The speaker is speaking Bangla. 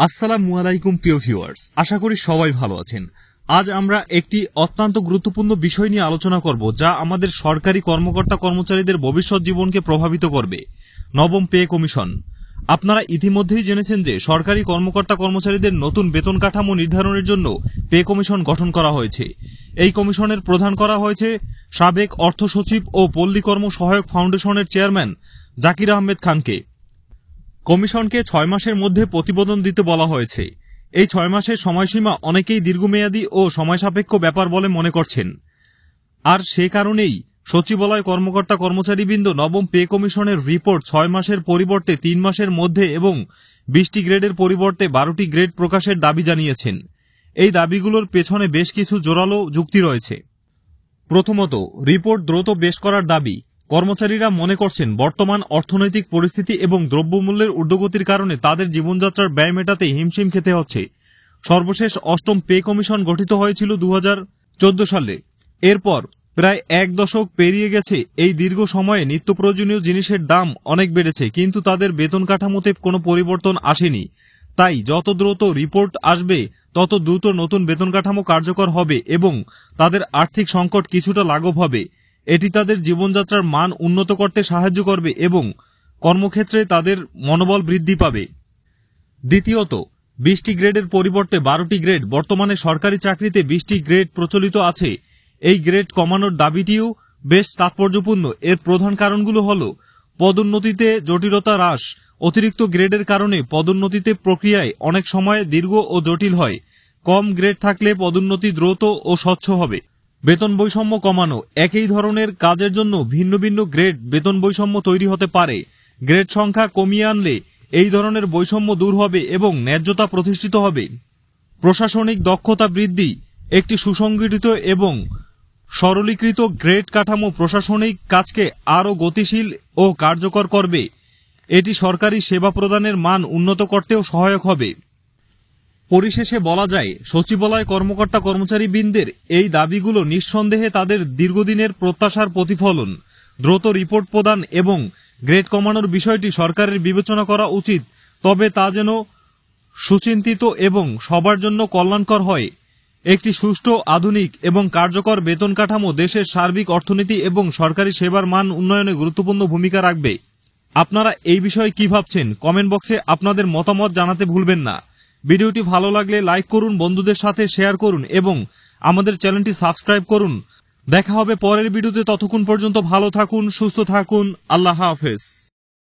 আসসালামু আলাইকুম প্রিয় ভিউয়ার্স, আশা করি সবাই ভালো আছেন। আজ আমরা একটি অত্যন্ত গুরুত্বপূর্ণ বিষয় নিয়ে আলোচনা করব, যা আমাদের সরকারি কর্মকর্তা কর্মচারীদের ভবিষ্যৎ জীবনকে প্রভাবিত করবে। নবম পে কমিশন। আপনারা ইতিমধ্যেই জেনেছেন যে সরকারি কর্মকর্তা কর্মচারীদের নতুন বেতন কাঠামো নির্ধারণের জন্য পে কমিশন গঠন করা হয়েছে। এই কমিশনের প্রধান করা হয়েছে সাবেক অর্থ সচিব ও পল্লী কর্ম সহায়ক ফাউন্ডেশনের চেয়ারম্যান জাকির আহমেদ খানকে। কমিশনকে 6 মাসের মধ্যে প্রতিবেদন দিতে বলা হয়েছে। এই 6 মাসের সময়সীমা অনেকেই দীর্ঘমেয়াদী ও সময়সাপেক্ষ ব্যাপার বলে মনে করছেন, আর সে কারণেই সচিবালয় কর্মকর্তা কর্মচারীবৃন্দ নবম পে কমিশনের রিপোর্ট 6 মাসের পরিবর্তে 3 মাসের মধ্যে এবং 20টি গ্রেডের পরিবর্তে 12টি গ্রেড প্রকাশের দাবি জানিয়েছেন। এই দাবিগুলোর পেছনে বেশ কিছু জোরালো যুক্তি রয়েছে। প্রথমত, রিপোর্ট দ্রুত পেশ করার দাবি। কর্মচারীরা মনে করছেন বর্তমান অর্থনৈতিক পরিস্থিতি এবং দ্রব্যমূল্যের ঊর্ধ্বগতির কারণে তাদের জীবনযাত্রার ব্যয় মেটাতে হিমশিম খেতে হচ্ছে। সর্বশেষ 8ম পে কমিশন গঠিত হয়েছিল 2014 সালে। এরপর প্রায় 1 দশক পেরিয়ে গেছে। এই দীর্ঘ সময়ে নিত্য প্রয়োজনীয় জিনিসের দাম অনেক বেড়েছে, কিন্তু তাদের বেতন কাঠামোতে কোনো পরিবর্তন আসেনি। তাই যত দ্রুত রিপোর্ট আসবে তত দ্রুত নতুন বেতন কাঠামো কার্যকর হবে এবং তাদের আর্থিক সংকট কিছুটা লাঘব হবে। এটি তাদের জীবনযাত্রার মান উন্নত করতে সাহায্য করবে এবং কর্মক্ষেত্রে তাদের মনোবল বৃদ্ধি পাবে। দ্বিতীয়ত, 20টি গ্রেডের পরিবর্তে 12টি গ্রেড। বর্তমানে সরকারি চাকরিতে 20টি গ্রেড প্রচলিত আছে। এই গ্রেড কমানোর দাবিটিও বেশ তাৎপর্যপূর্ণ। এর প্রধান কারণগুলো হল পদোন্নতিতে জটিলতা হ্রাস। অতিরিক্ত গ্রেডের কারণে পদোন্নতিতে প্রক্রিয়ায় অনেক সময় দীর্ঘ ও জটিল হয়। কম গ্রেড থাকলে পদোন্নতি দ্রুত ও স্বচ্ছ হবে। বেতন বৈষম্য কমানো। একই ধরনের কাজের জন্য ভিন্ন ভিন্ন গ্রেড বেতন বৈষম্য তৈরি হতে পারে। গ্রেড সংখ্যা কমিয়ে আনলে এই ধরনের বৈষম্য দূর হবে এবং ন্যায্যতা প্রতিষ্ঠিত হবে। প্রশাসনিক দক্ষতা বৃদ্ধি। একটি সুসংগঠিত এবং সরলীকৃত গ্রেড কাঠামো প্রশাসনিক কাজকে আরও গতিশীল ও কার্যকর করবে। এটি সরকারি সেবা প্রদানের মান উন্নত করতেও সহায়ক হবে। পরিশেষে বলা যায়, সচিবালয় কর্মকর্তা কর্মচারীবৃন্দের এই দাবিগুলো নিঃসন্দেহে তাদের দীর্ঘদিনের প্রত্যাশার প্রতিফলন। দ্রুত রিপোর্ট প্রদান এবং গ্রেড কমানোর বিষয়টি সরকারের বিবেচনা করা উচিত, তবে তা যেন সুচিন্তিত এবং সবার জন্য কল্যাণকর হয়। একটি সুষ্ঠু, আধুনিক এবং কার্যকর বেতন কাঠামো দেশের সার্বিক অর্থনীতি এবং সরকারি সেবার মান উন্নয়নে গুরুত্বপূর্ণ ভূমিকা রাখবে। আপনারা এই বিষয়ে কি ভাবছেন? কমেন্ট বক্সে আপনাদের মতামত জানাতে ভুলবেন না। ভিডিওটি ভালো লাগলে লাইক করুন, বন্ধুদের সাথে শেয়ার করুন এবং আমাদের চ্যানেলটি সাবস্ক্রাইব করুন। দেখা হবে পরের ভিডিওতে। ততক্ষণ পর্যন্ত ভালো থাকুন, সুস্থ থাকুন। আল্লাহ হাফেজ।